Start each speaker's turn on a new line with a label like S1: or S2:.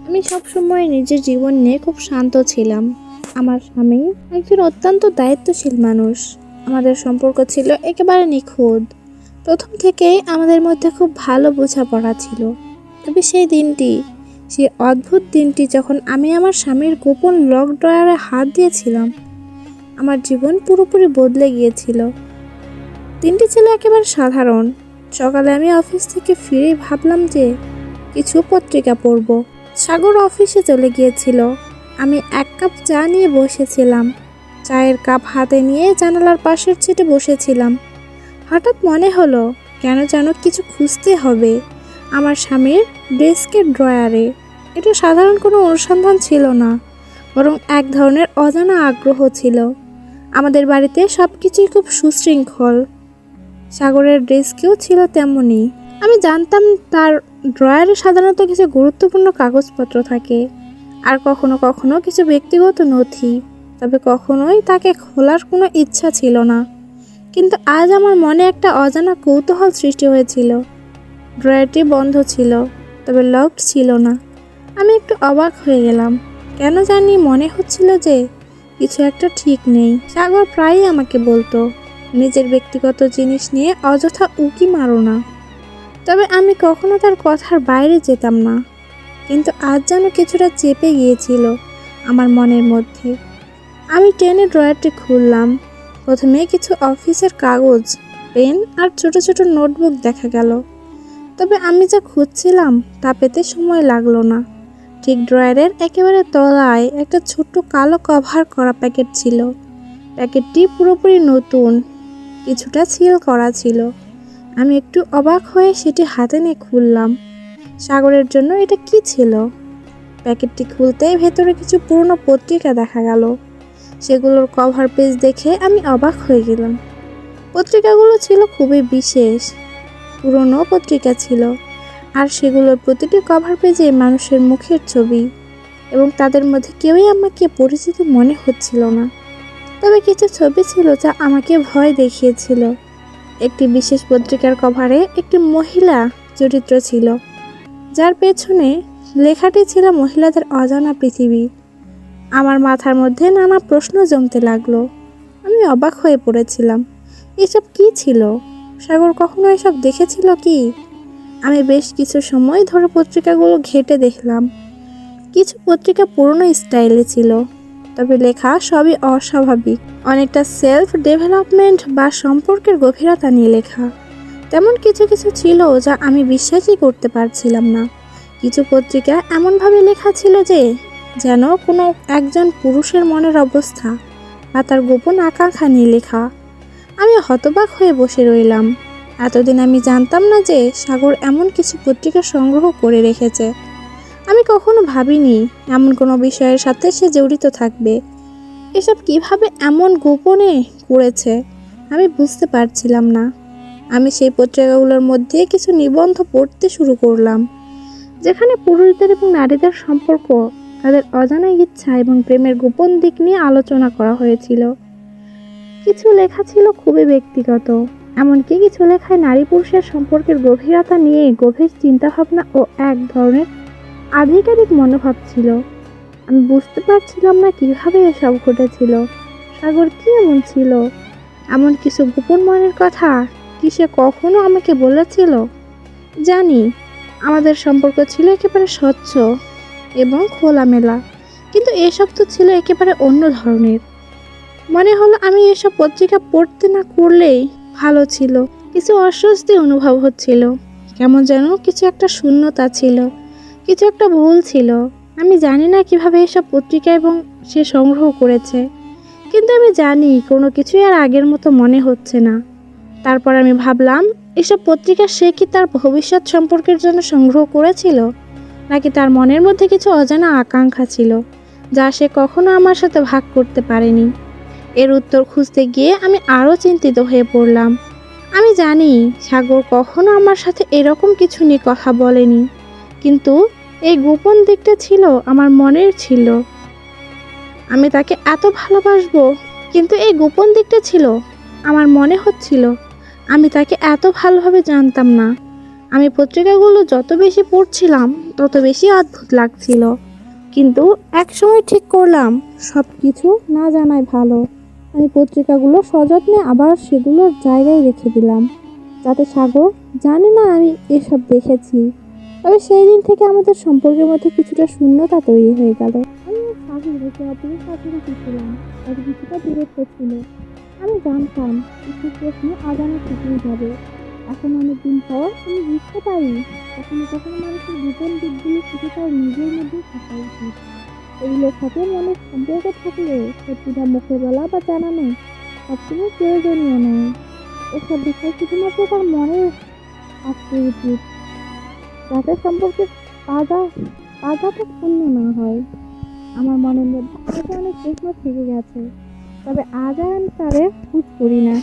S1: আমি সবসময় নিজের জীবন নিয়ে খুব শান্ত ছিলাম। আমার স্বামী একজন অত্যন্ত দায়িত্বশীল মানুষ। আমাদের সম্পর্ক ছিল একেবারে নিখুঁত। প্রথম থেকেই আমাদের মধ্যে খুব ভালো বোঝাপড়া ছিল। তবে সেই অদ্ভুত দিনটি যখন আমি আমার স্বামীর গোপন লক ড্রয়ারে হাত দিয়েছিলাম, আমার জীবন পুরোপুরি বদলে গিয়েছিল। দিনটি ছিল একেবারে সাধারণ। সকালে আমি অফিস থেকে ফিরে ভাবলাম যে কিছু পত্রিকা পড়ব। সাগর অফিসে চলে গিয়েছিল। আমি এক কাপ চা নিয়ে বসেছিলাম। চায়ের কাপ হাতে নিয়ে জানালার পাশের সিটে বসেছিলাম। হঠাৎ মনে হলো কেন যেন কিছু খুঁজতে হবে আমার স্বামীর ডেস্কের ড্রয়ারে। এটা সাধারণ কোনো অনুসন্ধান ছিল না, বরং এক ধরনের অজানা আগ্রহ ছিল। আমাদের বাড়িতে সব কিছুই খুব সুশৃঙ্খল। সাগরের ডেস্কেও ছিল তেমনই। আমি জানতাম তার ড্রয়ারে সাধারণত কিছু গুরুত্বপূর্ণ কাগজপত্র থাকে, আর কখনো কখনো কিছু ব্যক্তিগত নথি। তবে কখনোই তাকে খোলার কোনো ইচ্ছা ছিল না। কিন্তু আজ আমার মনে একটা অজানা কৌতূহল সৃষ্টি হয়েছিল। ড্রয়ারটি বন্ধ ছিল, তবে লকড ছিল না। আমি একটু অবাক হয়ে গেলাম। কেন জানি মনে হচ্ছিল যে কিছু একটা ঠিক নেই। সাগর প্রায়ই আমাকে বলতো, নিজের ব্যক্তিগত জিনিস নিয়ে অযথা উকি মারো না। তবে আমি কখনো তার কথার বাইরে যেতাম না। কিন্তু আজ যেন কিছুটা চেপে গিয়েছিল আমার মনের মধ্যে। আমি টেনে ড্রয়ারটি খুললাম। প্রথমে কিছু অফিসের কাগজ, পেন আর ছোট ছোট নোটবুক দেখা গেল। তবে আমি যা খুঁজছিলাম তা পেতে সময় লাগলো না। ঠিক ড্রয়ারের একেবারে তলায় একটা ছোট্ট কালো কভার করা প্যাকেট ছিল। প্যাকেটটি পুরোপুরি নতুন, কিছুটা সিল করা ছিল। আমি একটু অবাক হয়ে সেটি হাতে নিয়ে খুললাম। সাগরের জন্য এটা কি ছিল? প্যাকেটটি খুলতেই ভেতরে কিছু পুরনো পত্রিকা দেখা গেল। সেগুলোর কভার পেজ দেখে আমি অবাক হয়ে গেলাম। পত্রিকাগুলো ছিল খুবই বিশেষ, পুরনো পত্রিকা ছিল, আর সেগুলোর প্রতিটি কভার পেজে মানুষের মুখের ছবি, এবং তাদের মধ্যে কেউই আমাকে পরিচিত মনে হচ্ছিল না। তবে কিছু ছবি ছিল যা আমাকে ভয় দেখিয়েছিল। একটি বিশেষ পত্রিকার কভারে একটি মহিলা চরিত্র ছিল, যার পেছনে লেখাটি ছিল মহিলাদের অজানা পৃথিবী। আমার মাথার মধ্যে নানা প্রশ্ন জমতে লাগলো। আমি অবাক হয়ে পড়েছিলাম। এসব কি ছিল? সাগর কখনো এসব দেখেছিল কি? আমি বেশ কিছু সময় ধরে পত্রিকাগুলো ঘেঁটে দেখলাম। কিছু পত্রিকা পুরনো স্টাইলে ছিল, তবে লেখা সবই অস্বাভাবিক, অনেকটা সেলফ ডেভেলপমেন্ট বা সম্পর্কের গভীরতা নিয়ে লেখা। তেমন কিছু কিছু ছিল যা আমি বিশ্বাসই করতে পারছিলাম না। কিছু পত্রিকা এমনভাবে লেখা ছিল যে যেন কোনো একজন পুরুষের মনের অবস্থা বা তার গোপন আকাঙ্ক্ষা নিয়ে লেখা। আমি হতবাক হয়ে বসে রইলাম। এতদিন আমি জানতাম না যে সাগর এমন কিছু পত্রিকা সংগ্রহ করে রেখেছে। আমি কখনো ভাবিনি এমন কোনো বিষয়ের সাথে সে জড়িত থাকবে। এসব কিভাবে এমন গোপনে করেছে আমি বুঝতে পারছিলাম না। আমি সেই পত্রিকাগুলোর মধ্যে কিছু নিবন্ধ পড়তে শুরু করলাম, যেখানে পুরুষদের এবং নারীদের সম্পর্ক, তাদের অজানা ইচ্ছা এবং প্রেমের গোপন দিক নিয়ে আলোচনা করা হয়েছিল। কিছু লেখা ছিল খুবই ব্যক্তিগত, এমনকি কিছু লেখায় নারী পুরুষের সম্পর্কের গভীরতা নিয়ে গভীর চিন্তাভাবনা ও এক ধরনের আধিকারিক মনোভাব ছিল। আমি বুঝতে পারছিলাম না কিভাবে এসব ঘটেছিল। সাগর কি এমন ছিল? এমন কিছু গোপন মনের কথা কি সে কখনো আমাকে বলেছিল? জানি আমাদের সম্পর্ক ছিল একেবারে স্বচ্ছ এবং খোলামেলা, কিন্তু এসব তো ছিল একেবারে অন্য ধরনের। মনে হলো আমি এসব পত্রিকা পড়তে না করলেই ভালো ছিল। কিছু অস্বস্তি অনুভব হচ্ছিল, কেমন যেন কিছু একটা শূন্যতা ছিল, কিছু একটা ভুল ছিল। আমি জানি না কিভাবে এসব পত্রিকা এবং সে সংগ্রহ করেছে, কিন্তু আমি জানি কোনো কিছুই আর আগের মতো মনে হচ্ছে না। তারপর আমি ভাবলাম, এসব পত্রিকা সে কি তার ভবিষ্যৎ সম্পর্কের জন্য সংগ্রহ করেছিল, নাকি তার মনের মধ্যে কিছু অজানা আকাঙ্ক্ষা ছিল যা সে কখনো আমার সাথে ভাগ করতে পারেনি। এর উত্তর খুঁজতে গিয়ে আমি আরও চিন্তিত হয়ে পড়লাম। আমি জানি সাগর কখনো আমার সাথে এরকম কিছু নিয়ে কথা বলেনি, কিন্তু এই গোপন দিকটা ছিল আমার মনের ছিল। আমি তাকে এত ভালোবাসবো, কিন্তু এই গোপন দিকটা ছিল আমার মনে হচ্ছিল আমি তাকে এত ভালোভাবে জানতাম না। আমি পত্রিকাগুলো যত বেশি পড়ছিলাম তত বেশি অদ্ভুত লাগছিল, কিন্তু একসময় ঠিক করলাম সব কিছু না জানাই ভালো। আমি পত্রিকাগুলো সযত্নে আবার সেগুলোর জায়গায় রেখে দিলাম, যাতে সাগর জানে না আমি এসব দেখেছি। তবে সেই দিন থেকে আমাদের সম্পর্কের মধ্যে কিছুটা শূন্যতা তৈরি হয়ে গেল। আমি আর সাগর একে অপরের কাছাকাছি ছিলাম, আর কিছুটা দূরত্ব ছিল। আমি জানতাম কিছু প্রশ্ন অজানা থেকেই যাবে। এখন অনেকদিন পর আমি বুঝতে পারি কখনো কখনো মানুষের গোপন দিকগুলো শুধু তার নিজের মধ্যেই থাকা উচিত। এগুলোর সাথে মনের সম্পর্ক থাকলে সত্যিটা মুখে বলা বা জানানো সবসময় প্রয়োজনীয় নয়। এসব বিষয় শুধুমাত্র তার মনে থাকতে উচিত, যাতে সম্পর্কের বাধা বাধাটা পূর্ণ না হয়। আমার মনের মধ্যে আজও অনেক প্রশ্ন থেকে গেছে, তবে আজ আর আমি তারে খোঁজ করি না।